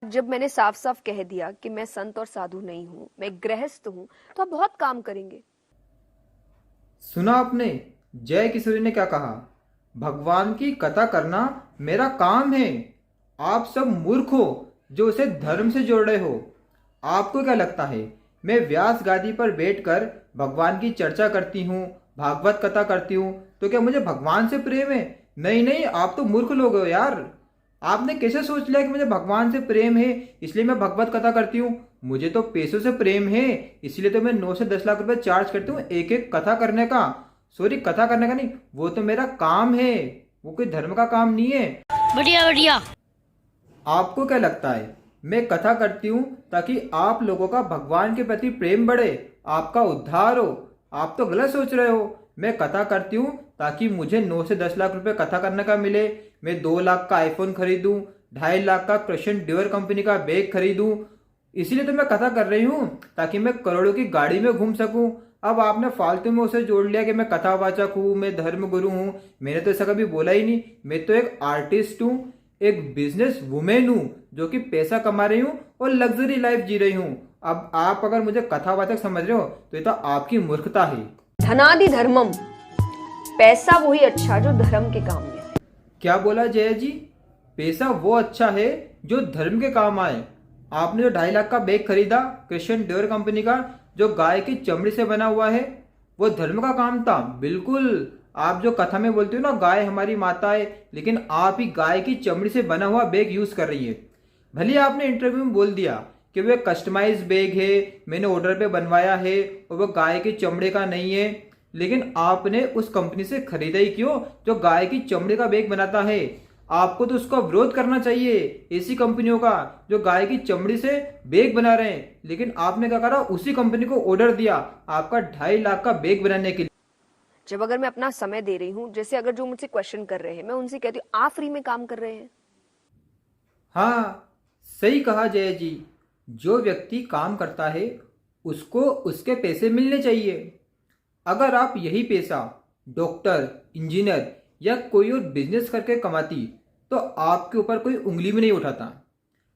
जब मैंने साफ साफ कह दिया कि मैं संत और साधु नहीं हूं, मैं गृहस्थ हूं, तो आप बहुत काम करेंगे। सुना आपने जय किशोरी ने क्या कहा? भगवान की कथा करना मेरा काम है। आप सब मूर्ख हो जो उसे धर्म से जोड़ रहे हो। आपको क्या लगता है मैं व्यास गादी पर बैठकर भगवान की चर्चा करती हूँ, भागवत कथा करती हूँ तो क्या मुझे भगवान से प्रेम है? नहीं नहीं, आप तो मूर्ख लोग हो यार। आपने कैसे सोच लिया कि मुझे भगवान से प्रेम है इसलिए मैं भगवत कथा करती हूँ? मुझे तो पैसों से प्रेम है, इसलिए तो मैं 9 से 10 लाख रुपए चार्ज करती हूँ एक एक कथा करने का। सॉरी, कथा करने का नहीं, वो तो मेरा काम है, वो कोई धर्म का काम नहीं है। बढ़िया बढ़िया। आपको क्या लगता है मैं कथा करती हूँ ताकि आप लोगों का भगवान के प्रति प्रेम बढ़े, आपका उद्धार हो? आप तो गलत सोच रहे हो। मैं कथा करती हूँ ताकि मुझे 9 से 10 लाख रुपए कथा करने का मिले, मैं 2 लाख का आईफोन खरीदूं, 2.5 लाख का क्रिश्चियन डियोर कंपनी का बैग खरीदूं। इसीलिए तो मैं कथा कर रही हूँ ताकि मैं करोड़ों की गाड़ी में घूम सकूं। अब आपने फालतू में उसे जोड़ लिया कि मैं कथावाचक हूँ, मैं धर्म गुरु हूँ। मैंने तो ऐसा कभी बोला ही नहीं। मैं तो एक आर्टिस्ट हूँ, एक बिजनेस वुमेन हूँ जो कि पैसा कमा रही हूँ और लग्जरी लाइफ जी रही हूँ। अब आप अगर मुझे कथावाचक समझ रहे हो तो ये तो आपकी मूर्खता है। धनादि धर्मम, पैसा वही अच्छा जो धर्म के काम में है। क्या बोला जय जी? पैसा वो अच्छा है जो धर्म के काम आए। आपने जो 2.5 लाख का बैग खरीदा क्रिश्चियन डियोर कंपनी का, जो गाय की चमड़ी से बना हुआ है, वो धर्म का काम था? बिल्कुल। आप जो कथा में बोलते हो ना गाय हमारी माता है, लेकिन आप ही गाय की चमड़ी से बना हुआ बैग यूज कर रही है। भले आपने इंटरव्यू में बोल दिया कि वो कस्टमाइज बैग है, मैंने ऑर्डर पे बनवाया है और वो गाय के चमड़े का नहीं है, लेकिन आपने उस कंपनी से खरीदा ही क्यों जो गाय की चमड़े का बैग बनाता है? आपको तो उसका विरोध करना चाहिए, ऐसी कंपनियों का जो गाय की चमड़ी से बैग बना रहे हैं। लेकिन आपने क्या करा, उसी कंपनी को ऑर्डर दिया आपका 2.5 लाख का बैग बनाने के लिए। जब अगर मैं अपना समय दे रही हूँ, जैसे अगर जो मुझसे क्वेश्चन कर रहे हैं, मैं उनसे कहती हूँ आप फ्री में काम कर रहे हैं। हाँ, सही कहा जय जी। जो व्यक्ति काम करता है उसको उसके पैसे मिलने चाहिए। अगर आप यही पैसा डॉक्टर, इंजीनियर या कोई और बिजनेस करके कमाती तो आपके ऊपर कोई उंगली भी नहीं उठाता।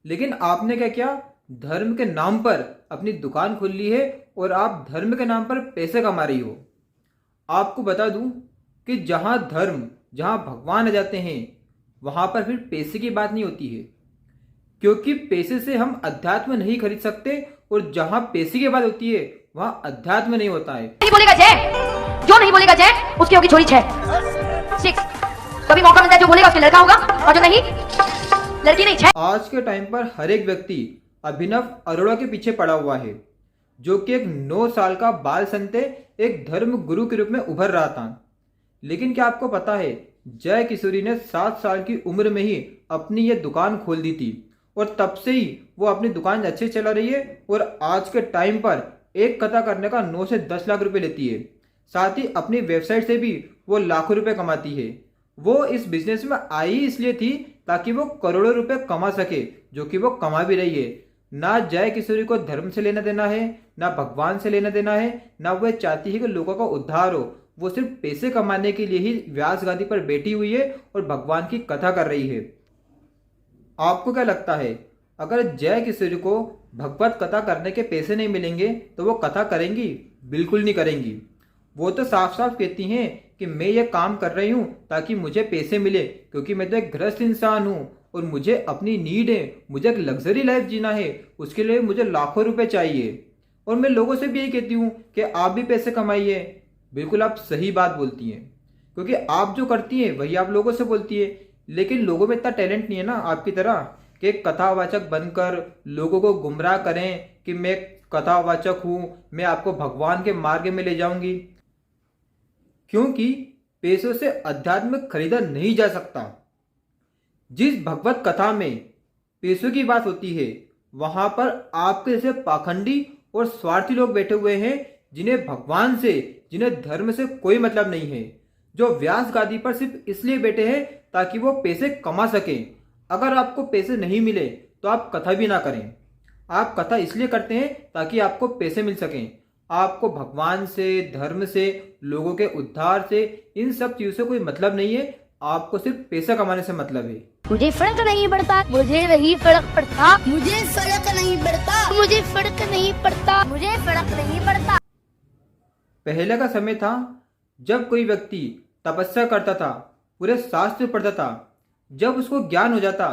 लेकिन आपने क्या किया, धर्म के नाम पर अपनी दुकान खोल ली है और आप धर्म के नाम पर पैसे कमा रही हो। आपको बता दूं कि जहां धर्म, जहां भगवान आ जाते हैं वहां पर फिर पैसे की बात नहीं होती है, क्योंकि पैसे से हम अध्यात्म नहीं खरीद सकते और जहां पैसे की बात होती है वहां अध्यात्म नहीं होता है। नहीं बोलेगा जय, जो नहीं बोलेगा जय उसकी होगी छोरी 6। कभी मौका मिलता है जो बोलेगा उसके लड़का होगा और जो नहीं लड़की नहीं 6। आज के टाइम पर हर एक व्यक्ति अभिनव अरोड़ा के पीछे पड़ा हुआ है, जो कि एक 9 साल का बाल संते एक धर्म गुरु के रूप में उभर रहा था। लेकिन क्या आपको पता है जय किशोरी ने 7 साल की उम्र में ही अपनी ये दुकान खोल दी थी और तब से ही वो अपनी दुकान अच्छे चला रही है और आज के टाइम पर एक कथा करने का 9 से 10 लाख रुपए लेती है। साथ ही अपनी वेबसाइट से भी वो लाखों रुपए कमाती है। वो इस बिजनेस में आई इसलिए थी ताकि वो करोड़ों रुपए कमा सके, जो कि वो कमा भी रही है। ना जय किशोरी को धर्म से लेना देना है, ना भगवान से लेना देना है, ना वो चाहती है कि लोगों का उद्धार हो। वो सिर्फ पैसे कमाने के लिए ही व्यास गादी पर बैठी हुई है और भगवान की कथा कर रही है। आपको क्या लगता है अगर जय किशोरी को भगवत कथा करने के पैसे नहीं मिलेंगे तो वो कथा करेंगी? बिल्कुल नहीं करेंगी। वो तो साफ साफ कहती हैं कि मैं ये काम कर रही हूँ ताकि मुझे पैसे मिले, क्योंकि मैं तो एक गृहस्थ इंसान हूँ और मुझे अपनी नीड है, मुझे एक लग्जरी लाइफ जीना है, उसके लिए मुझे लाखों रुपए चाहिए। और मैं लोगों से भी यही कहती हूँ कि आप भी पैसे कमाइए। बिल्कुल आप सही बात बोलती हैं, क्योंकि आप जो करती हैं वही आप लोगों से बोलती है। लेकिन लोगों में इतना टैलेंट नहीं है ना आपकी तरह कि कथावाचक बनकर लोगों को गुमराह करें कि मैं कथावाचक हूं, मैं आपको भगवान के मार्ग में ले जाऊंगी। क्योंकि पैसों से अध्यात्म खरीदा नहीं जा सकता। जिस भगवत कथा में पैसों की बात होती है वहां पर आपके जैसे पाखंडी और स्वार्थी लोग बैठे हुए हैं, जिन्हें भगवान से, जिन्हें धर्म से कोई मतलब नहीं है, जो व्यास गादी पर सिर्फ इसलिए बैठे हैं ताकि वो पैसे कमा सकें। अगर आपको पैसे नहीं मिले तो आप कथा भी ना करें। आप कथा इसलिए करते हैं ताकि आपको पैसे मिल सकें। आपको भगवान से, धर्म से, लोगों के उद्धार से, इन सब चीज़ों से कोई मतलब नहीं है। आपको सिर्फ पैसा कमाने से मतलब है। मुझे फर्क नहीं पड़ता, मुझे नहीं फर्क पड़ता, मुझे फर्क नहीं पड़ता, मुझे फर्क नहीं पड़ता, मुझे फर्क नहीं पड़ता। पहले का समय था जब कोई व्यक्ति तपस्या करता था, पूरे शास्त्र पढ़ता था, जब उसको ज्ञान हो जाता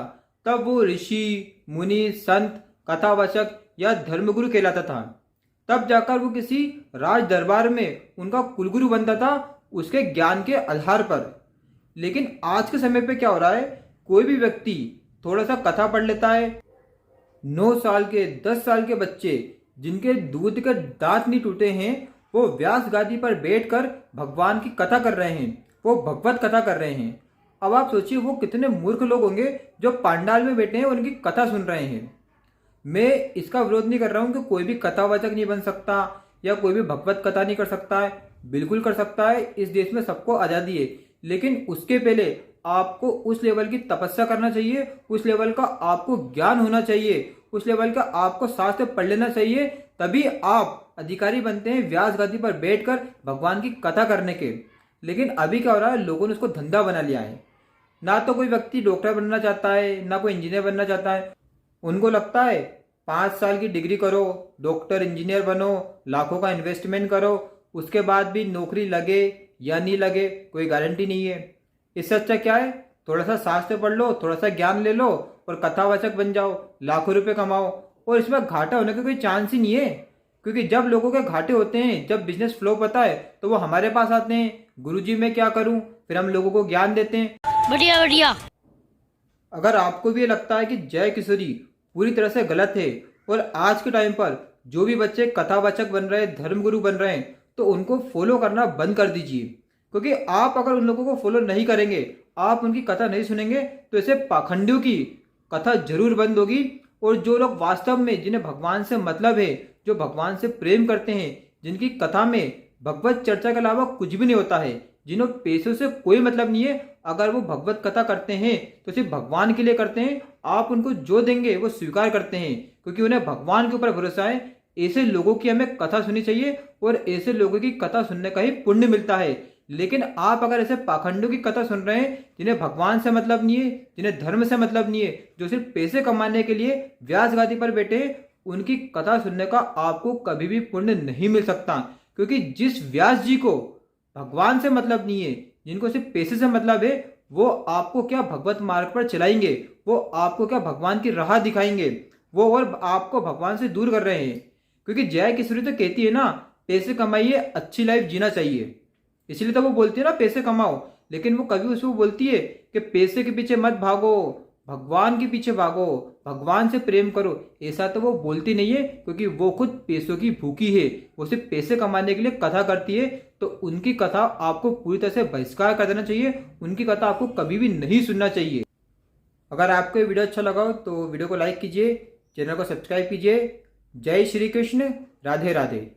तब वो ऋषि, मुनि, संत, कथावाचक या धर्मगुरु कहलाता था। तब जाकर वो किसी राज दरबार में उनका कुलगुरु बनता था उसके ज्ञान के आधार पर। लेकिन आज के समय पे क्या हो रहा है, कोई भी व्यक्ति थोड़ा सा कथा पढ़ लेता है, 9 साल के 10 साल के बच्चे जिनके दूध के दांत नहीं टूटे हैं वो व्यास गादी पर बैठकर भगवान की कथा कर रहे हैं, वो भगवत कथा कर रहे हैं। अब आप सोचिए वो कितने मूर्ख लोग होंगे जो पांडाल में बैठे हैं उनकी कथा सुन रहे हैं। मैं इसका विरोध नहीं कर रहा हूं कि कोई भी कथावाचक नहीं बन सकता या कोई भी भगवत कथा नहीं कर सकता है, बिल्कुल कर सकता है, इस देश में सबको आज़ादी है। लेकिन उसके पहले आपको उस लेवल की तपस्या करना चाहिए, उस लेवल का आपको ज्ञान होना चाहिए, उस लेवल का आपको शास्त्र पढ़ लेना चाहिए, तभी आप अधिकारी बनते हैं व्यास गद्दी पर बैठकर भगवान की कथा करने के। लेकिन अभी क्या हो रहा है, लोगों ने उसको धंधा बना लिया है। ना तो कोई व्यक्ति डॉक्टर बनना चाहता है, ना कोई इंजीनियर बनना चाहता है। उनको लगता है 5 साल की डिग्री करो, डॉक्टर इंजीनियर बनो, लाखों का इन्वेस्टमेंट करो, उसके बाद भी नौकरी लगे या नहीं लगे कोई गारंटी नहीं है। इससे अच्छा क्या है, थोड़ा सा शास्त्र पढ़ लो, थोड़ा सा ज्ञान ले लो और कथावाचक बन जाओ, लाखों रुपए कमाओ। और इसमें घाटा होने का कोई चांस ही नहीं है, क्योंकि जब लोगों के घाटे होते हैं, जब बिजनेस फ्लॉप होता है तो वो हमारे पास आते हैं, गुरुजी मैं क्या करूं, फिर हम लोगों को ज्ञान देते हैं। बढ़िया बढ़िया। अगर आपको भी ये लगता है कि जय किशोरी पूरी तरह से गलत है और आज के टाइम पर जो भी बच्चे कथावाचक बन रहे हैं, धर्मगुरु बन रहे हैं, तो उनको फॉलो करना बंद कर दीजिए। क्योंकि आप अगर उन लोगों को फॉलो नहीं करेंगे, आप उनकी कथा नहीं सुनेंगे, तो ऐसे पाखंडियों की कथा जरूर बंद होगी। और जो लोग वास्तव में जिन्हें भगवान से मतलब है, जो भगवान से प्रेम करते हैं, जिनकी कथा में भगवत चर्चा के अलावा कुछ भी नहीं होता है, जिन्हें पैसों से कोई मतलब नहीं है, अगर वो भगवत कथा करते हैं तो सिर्फ भगवान के लिए करते हैं। आप उनको जो देंगे वो स्वीकार करते हैं, क्योंकि उन्हें भगवान के ऊपर भरोसा है। ऐसे लोगों की हमें कथा सुननी चाहिए और ऐसे लोगों की कथा सुनने का ही पुण्य मिलता है। लेकिन आप अगर ऐसे पाखंडों की कथा सुन रहे हैं जिन्हें भगवान से मतलब नहीं है, जिन्हें धर्म से मतलब नहीं है, जो सिर्फ पैसे कमाने के लिए व्यास गादी पर बैठे, उनकी कथा सुनने का आपको कभी भी पुण्य नहीं मिल सकता। क्योंकि जिस व्यास जी को भगवान से मतलब नहीं है, जिनको सिर्फ पैसे से मतलब है, वो आपको क्या भगवत मार्ग पर चलाएंगे, वो आपको क्या भगवान की राह दिखाएंगे, वो और आपको भगवान से दूर कर रहे हैं। क्योंकि जय किशोरी तो कहती है ना, पैसे कमाइए, अच्छी लाइफ जीना चाहिए, इसलिए तो वो बोलती है ना पैसे कमाओ। लेकिन वो कभी उसको बोलती है कि पैसे के पीछे मत भागो, भगवान के पीछे भागो, भगवान से प्रेम करो, ऐसा तो वो बोलती नहीं है। क्योंकि वो खुद पैसों की भूखी है, वो सिर्फ पैसे कमाने के लिए कथा करती है। तो उनकी कथा आपको पूरी तरह से बहिष्कार कर देना चाहिए, उनकी कथा आपको कभी भी नहीं सुनना चाहिए। अगर आपको ये वीडियो अच्छा लगा हो तो वीडियो को लाइक कीजिए, चैनल को सब्सक्राइब कीजिए। जय श्री कृष्ण, राधे राधे।